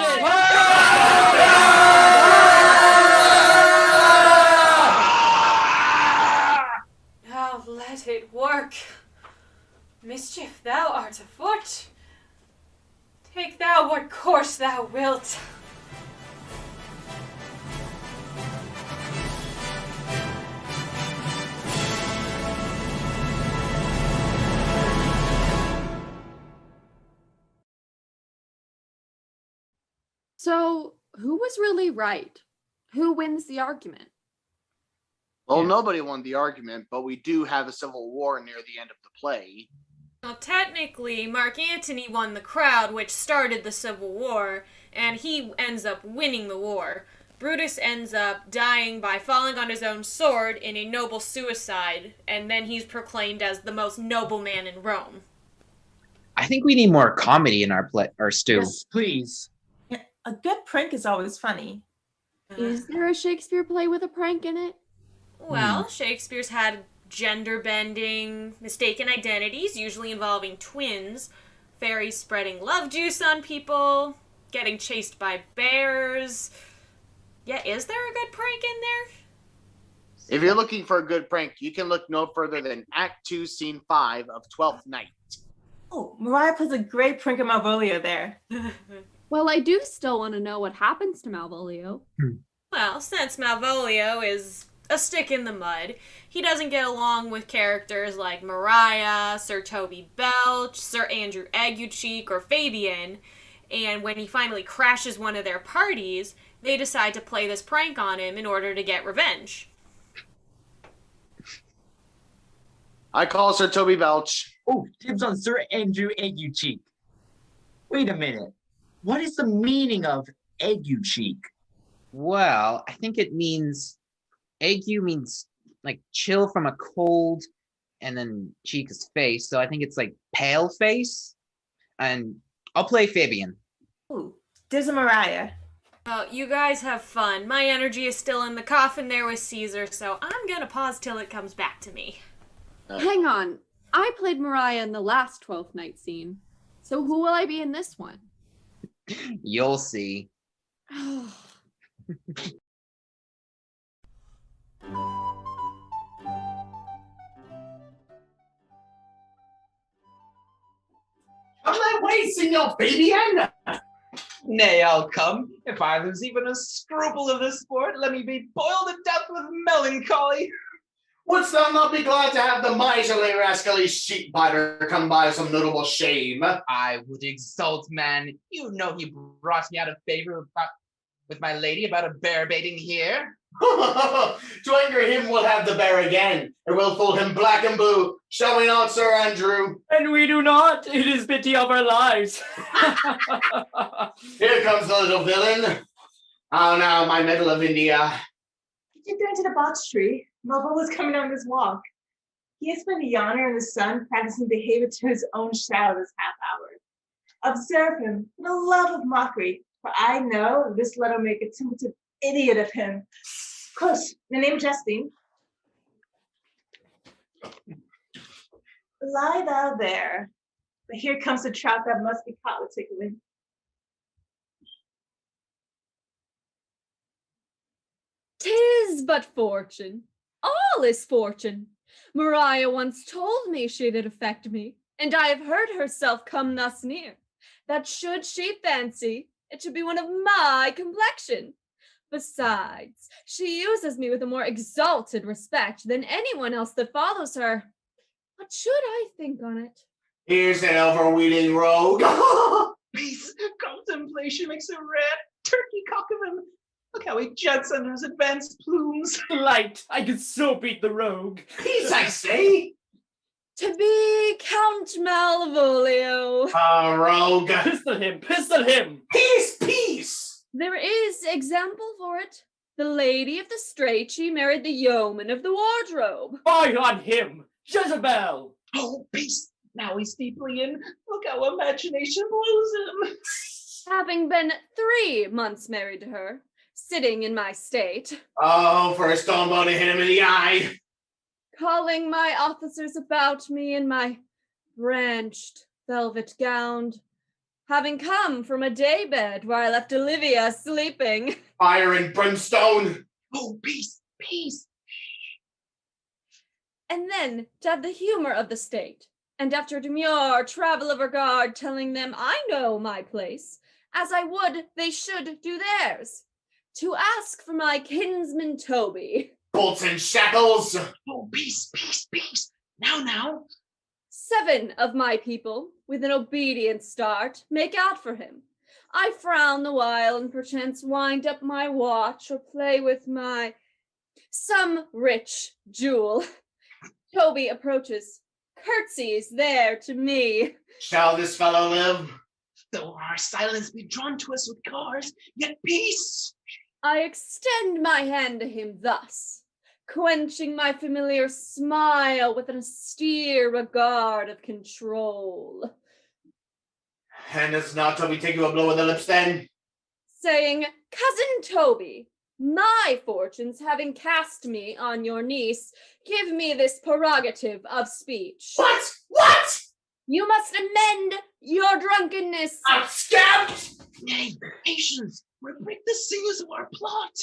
Now let it work. Mischief thou art afoot. Take thou what course thou wilt. So, who was really right? Who wins the argument? Well, nobody won the argument, but we do have a civil war near the end of the play. Well, technically, Mark Antony won the crowd, which started the Civil War, and he ends up winning the war. Brutus ends up dying by falling on his own sword in a noble suicide, and then he's proclaimed as the most noble man in Rome. I think we need more comedy in our stew. Yes, please. A good prank is always funny. Is there a Shakespeare play with a prank in it? Well, Shakespeare's had gender bending, mistaken identities, usually involving twins, fairies spreading love juice on people, getting chased by bears. Yeah, is there a good prank in there? If you're looking for a good prank, you can look no further than Act 2, Scene 5 of Twelfth Night. Oh, Mariah puts a great prank of Malvolio there. Well, I do still want to know what happens to Malvolio. Well, since Malvolio is a stick in the mud, he doesn't get along with characters like Mariah, Sir Toby Belch, Sir Andrew Aguecheek, or Fabian, and when he finally crashes one of their parties, they decide to play this prank on him in order to get revenge. I call Sir Toby Belch. Oh, dibs on Sir Andrew Aguecheek. Wait a minute. What is the meaning of Aguecheek? Well, I think it means ague means like chill from a cold, and then cheek is face. So I think it's like pale face. And I'll play Fabian. Ooh, there's a Mariah. Well, you guys have fun. My energy is still in the coffin there with Caesar, so I'm gonna pause till it comes back to me. Hang on. I played Mariah in the last 12th Night scene. So who will I be in this one? You'll see. Come that way, Senor Fabian! Nay, I'll come. If I lose even a scruple of this sport, let me be boiled to death with melancholy. Wouldst thou not be glad to have the miserly rascally sheep biter come by some notable shame? I would exult, man. You know he brought me out of favor with my lady about a bear baiting here. To anger him, we'll have the bear again, and we'll fool him black and blue, shall we not, Sir Andrew? And we do not. It is pity of our lives. Here comes the little villain. Oh, now, my medal of India. Get down to the box tree. Malvolio's coming on this walk. He has spent a yawner in the sun practicing behavior to his own shadow this half hour. Observe him, for the love of mockery, for I know this letter make a tentative idiot of him. Close, the name jesting. Lie thou there, but here comes the trout that must be caught with tickling. "'Tis but fortune. All is fortune. Mariah once told me she did affect me, and I have heard herself come thus near, that should she fancy, it should be one of my complexion. Besides, she uses me with a more exalted respect than anyone else that follows her. What should I think on it?" Here's an overweening rogue. Peace. Contemplation makes a red turkey cock of him. Look how he jets under his advanced plumes. Light, I could so beat the rogue. Peace, I say. To be Count Malvolio. Rogue. Pistol him, pistol him. Peace, peace. There is example for it. The lady of the strait, she married the yeoman of the wardrobe. Fire on him, Jezebel. Oh, peace. Now he's deeply in. Look how imagination blows him. Having been 3 months married to her, sitting in my state. Oh, for a stone bone to hit him in the eye. Calling my officers about me in my branched velvet gown, having come from a daybed where I left Olivia sleeping. Fire and brimstone. Oh, peace, peace. And then to have the humor of the state, and after demure travel of regard, telling them I know my place, as I would they should do theirs, to ask for my kinsman Toby. Bolts and shackles. Oh, peace, peace, peace. Now. 7 of my people, with an obedient start, make out for him. I frown the while, and perchance wind up my watch, or play with some rich jewel. Toby approaches, curtsies there to me. Shall this fellow live? Though our silence be drawn to us with cars, yet peace. I extend my hand to him thus, quenching my familiar smile with an austere regard of control. And does not Toby take you a blow in the lips then? Saying, Cousin Toby, my fortunes having cast me on your niece, give me this prerogative of speech. What? You must amend your drunkenness. I'm scabbed! Nay, patience. We'll break the sinews of our plot.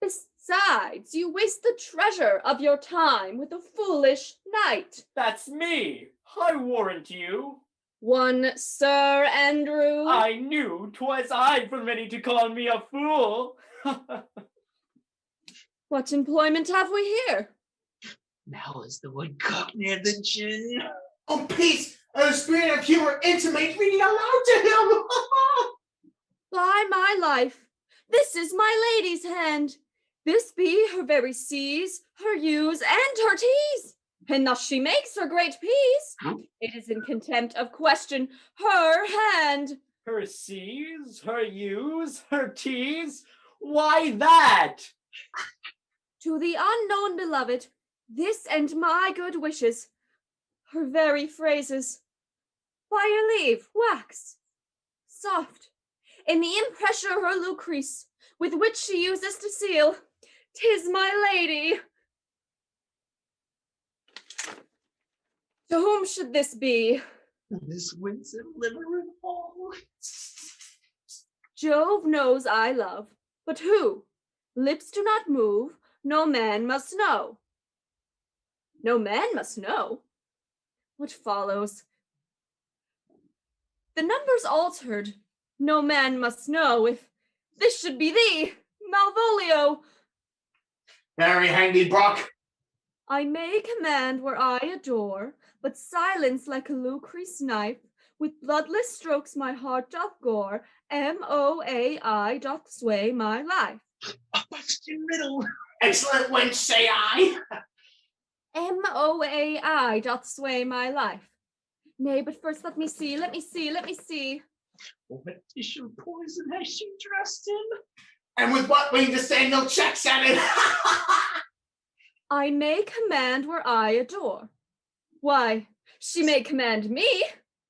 Besides, you waste the treasure of your time with a foolish knight. That's me. I warrant you. One Sir Andrew. I knew 'twas I for many to call me a fool. What employment have we here? Now is the woodcock near the gin. Oh, peace! A spirit of humor intimate reading aloud to him! By my life, this is my lady's hand. This be her very C's, her U's, and her T's. And thus she makes her great P's. It is in contempt of question her hand. Her C's, her U's, her T's? Why that? To the unknown beloved, this and my good wishes, her very phrases. By your leave, wax, soft, in the impressure her Lucrece, with which she uses to seal, 'tis my lady. To whom should this be? This winsome liver and all. Jove knows I love, but who? Lips do not move, no man must know. No man must know? What follows? The number's altered. No man must know if this should be thee, Malvolio. Marry, hang thee, Brock. I may command where I adore, but silence like a Lucrece knife, with bloodless strokes my heart doth gore, MOAI doth sway my life. A busted riddle. Excellent wench, say I. MOAI doth sway my life. Nay, but first let me see. What dish of poison has she dressed in? And with what ring to send no checks at it? I may command where I adore. Why, she may command me.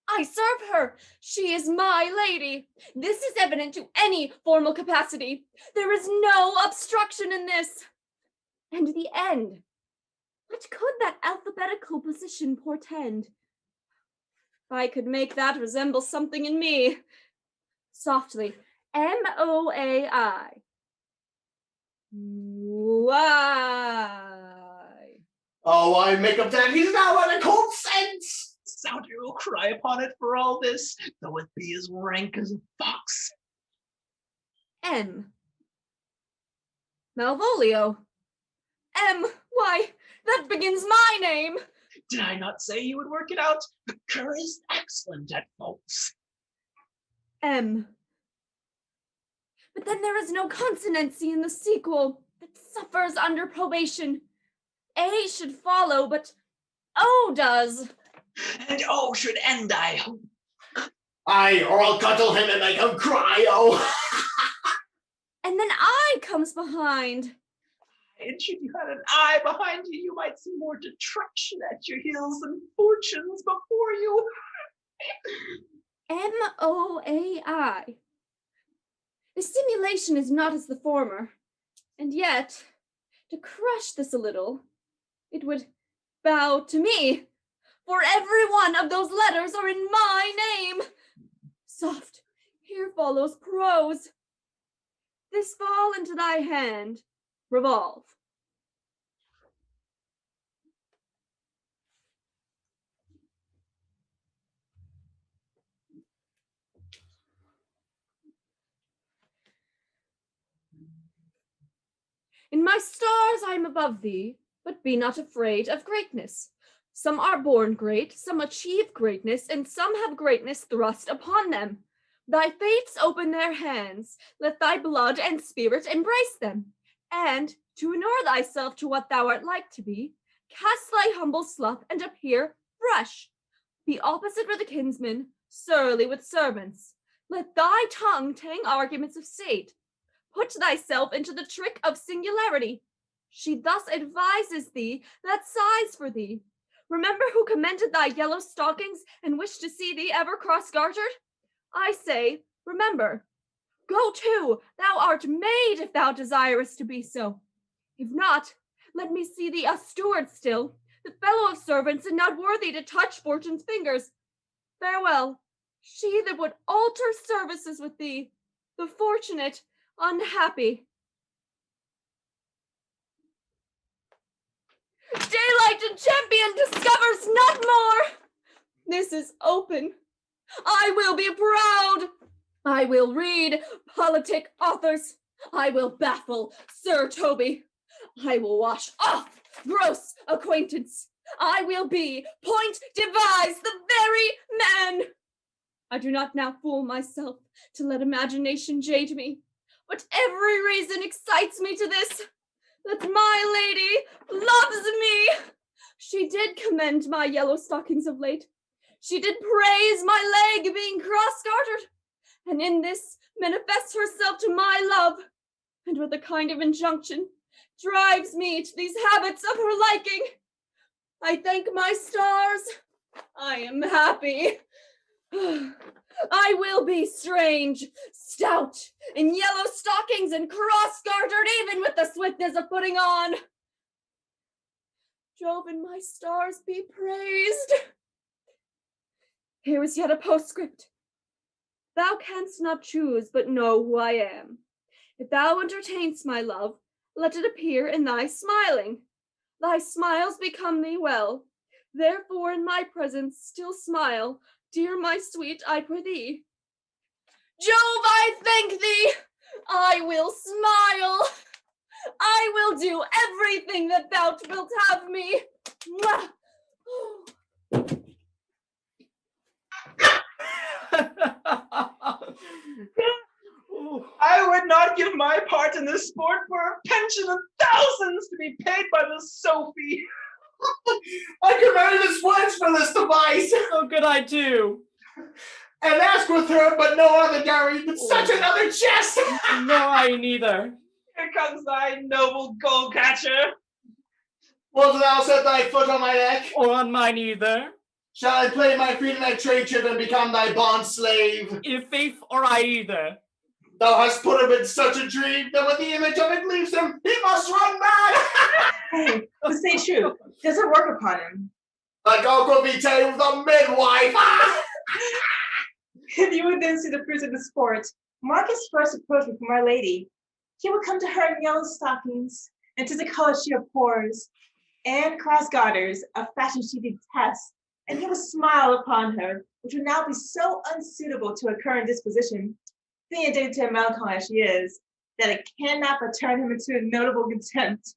I serve her. She is my lady. This is evident to any formal capacity. There is no obstruction in this. And the end. What could that alphabetical position portend? If I could make that resemble something in me. Softly, MOAI. Why? Oh, I make up that he's now on a cold sense. Sounder will cry upon it for all this, though it be as rank as a fox. M. Malvolio. M. Why, that begins my name. Did I not say you would work it out? The cur is excellent at false. M. But then there is no consonancy in the sequel that suffers under probation. A should follow, but O does. And O should end, I hope. Aye, or I'll cuddle him and make him cry, oh! And then I comes behind. And should you had an eye behind you, you might see more detraction at your heels than fortunes before you. MOAI. The simulation is not as the former, and yet, to crush this a little, it would bow to me, for every one of those letters are in my name. Soft, here follows prose. This fall into thy hand, revolve. In my stars I am above thee, but be not afraid of greatness. Some are born great, some achieve greatness, and some have greatness thrust upon them. Thy fates open their hands, let thy blood and spirit embrace them, and, to inure thyself to what thou art like to be, cast thy humble slough and appear fresh. Be opposite with a kinsman, surly with servants. Let thy tongue tang arguments of state. Put thyself into the trick of singularity. She thus advises thee that sighs for thee. Remember who commended thy yellow stockings and wished to see thee ever cross-gartered? I say, remember. Go to, thou art made if thou desirest to be so. If not, let me see thee a steward still, the fellow of servants and not worthy to touch fortune's fingers. Farewell, she that would alter services with thee, the fortunate, unhappy. Daylight and champion discovers not more. This is open. I will be proud. I will read politic authors. I will baffle Sir Toby. I will wash off gross acquaintance. I will be point devise the very man. I do not now fool myself to let imagination jade me, but every reason excites me to this, that my lady loves me. She did commend my yellow stockings of late. She did praise my leg being cross-gartered, and in this manifests herself to my love, and with a kind of injunction drives me to these habits of her liking. I thank my stars. I am happy. I will be strange, stout, in yellow stockings and cross-gartered, even with the swiftness of putting on. Jove and my stars be praised. Here is yet a postscript. Thou canst not choose but know who I am. If thou entertainst my love, let it appear in thy smiling. Thy smiles become thee well. Therefore in my presence still smile, dear my sweet, I prithee. Jove, I thank thee. I will smile. I will do everything that thou wilt have me. Mwah. I would not give my part in this sport for a pension of thousands to be paid by the Sophie. I could marry this wench for this device. So could I too. And ask with her, but no other dowry, but such another chest. No, I neither. Here comes thy noble gold catcher. Wilt thou set thy foot on my neck? Or on mine either. Shall I play my freedom at trade ship and become thy bond slave? If faith or I either. Thou hast put him in such a dream that when the image of it leaves him, he must run mad. Hey, to say true, does it work upon him? Like Uncle Vitae with a midwife. If you would then see the fruits of the sport, Marcus first approached me for my lady. He would come to her in yellow stockings, and 'tis a color she abhors, and cross-garters, a fashion she detests, and he would smile upon her, which would now be so unsuitable to her current disposition, being addicted to melancholy as she is, that it cannot but turn him into a notable contempt.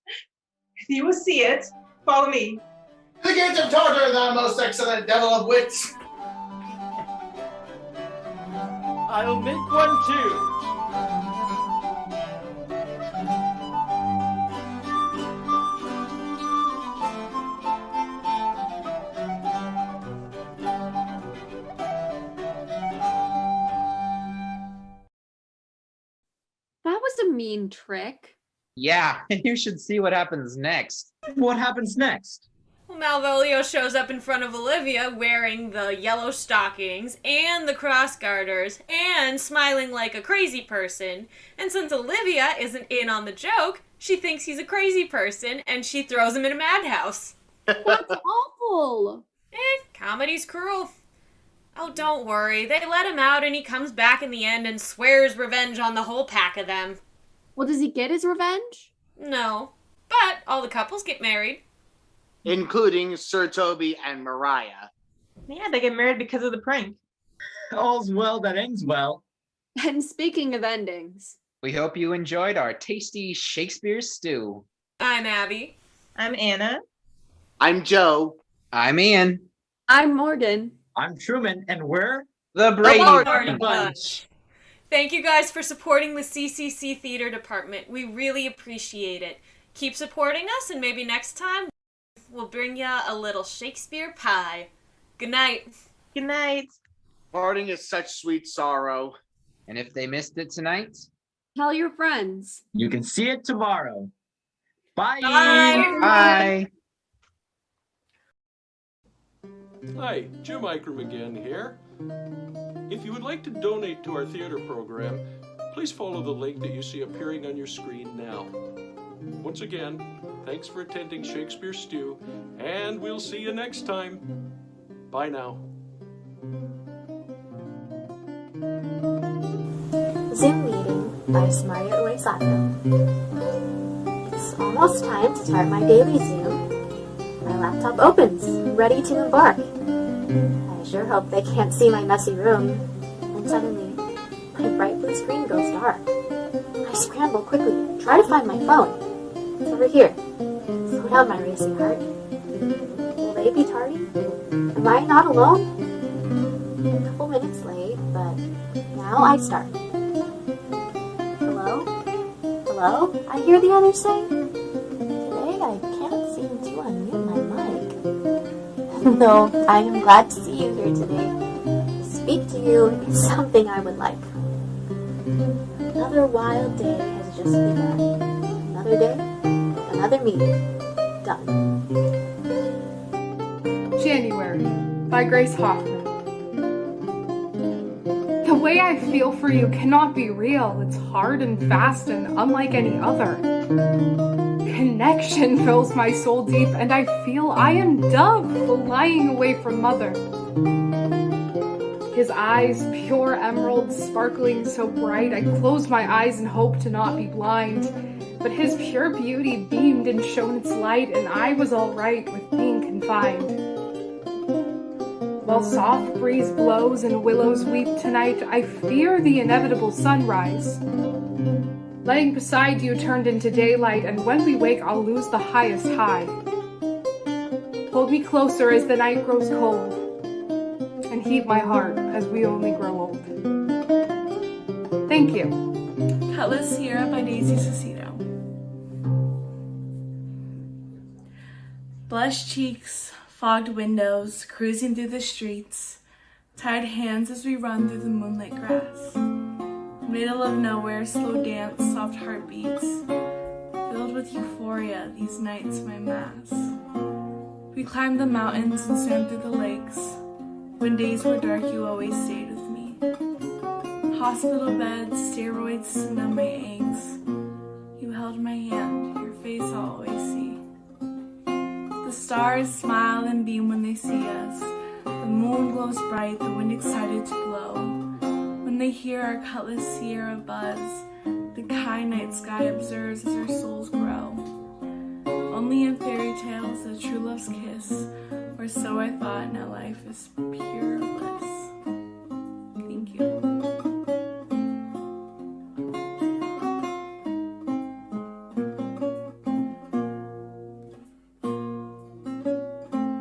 If you will see it, follow me. The the gate of Tartar, thou most excellent devil of wits! I'll make one too. That was a mean trick. Yeah, you should see what happens next. What happens next? Well, Malvolio shows up in front of Olivia wearing the yellow stockings and the cross garters and smiling like a crazy person. And since Olivia isn't in on the joke, she thinks he's a crazy person and she throws him in a madhouse. That's awful. Comedy's cruel. Oh, don't worry. They let him out and he comes back in the end and swears revenge on the whole pack of them. Well, does he get his revenge? No. But all the couples get married. Including Sir Toby and Mariah. Yeah, they get married because of the prank. All's well that ends well. And speaking of endings, We hope you enjoyed our tasty Shakespeare stew. I'm Abby. I'm Anna. I'm Joe. I'm Ian. I'm Morgan. I'm Truman, and we're The Brady Party Bunch. Thank you guys for supporting the CCC Theater Department. We really appreciate it. Keep supporting us, and maybe next time we'll bring ya a little Shakespeare pie. Good night. Good night. Parting is such sweet sorrow. And if they missed it tonight, Tell your friends. You can see it tomorrow. Bye. Bye. bye. Hi, Jim Ikram again here. If you would like to donate to our theater program, please follow the link that you see appearing on your screen now. Once again, thanks for attending Shakespeare Stew, and we'll see you next time. Bye now. Zoom meeting by Smarty Uesaka. It's almost time to start my daily Zoom. My laptop opens, ready to embark. I sure hope they can't see my messy room. And suddenly, my bright blue screen goes dark. I scramble quickly, try to find my phone. It's over here. Slow down, my racing heart. Will they be tardy? Am I not alone? A couple minutes late, but now I start. Hello? Hello? I hear the others say. Today I can't seem to unmute my mic. Though I am glad to see you here today. To speak to you is something I would like. Another wild day has just begun. Another day, another meeting. Done. January by Grace Hoffman. The way I feel for you cannot be real. It's hard and fast and unlike any other. Connection fills my soul deep, and I feel I am dove flying away from mother. His eyes, pure emerald, sparkling so bright, I closed my eyes and hoped to not be blind. But his pure beauty beamed and shone its light, and I was all right with being confined. While soft breeze blows and willows weep tonight, I fear the inevitable sunrise. Laying beside you turned into daylight, and when we wake, I'll lose the highest high. Hold me closer as the night grows cold, and heat my heart as we only grow old. Thank you. Cutlass Sierra by Daisy Cicito. Blushed cheeks, fogged windows, cruising through the streets, tired hands as we run through the moonlit grass. Middle of nowhere, slow dance, soft heartbeats, filled with euphoria, these nights my mass. We climbed the mountains and swam through the lakes. When days were dark, you always stayed with me. Hospital beds, steroids to numb my aches. You held my hand, your face I'll always see. The stars smile and beam when they see us. The moon glows bright, the wind excited to blow. When they hear our Cutlass Sierra buzz, the kind night sky observes as our souls grow. Only in fairy tales does true love's kiss, or so I thought, now life is pure bliss.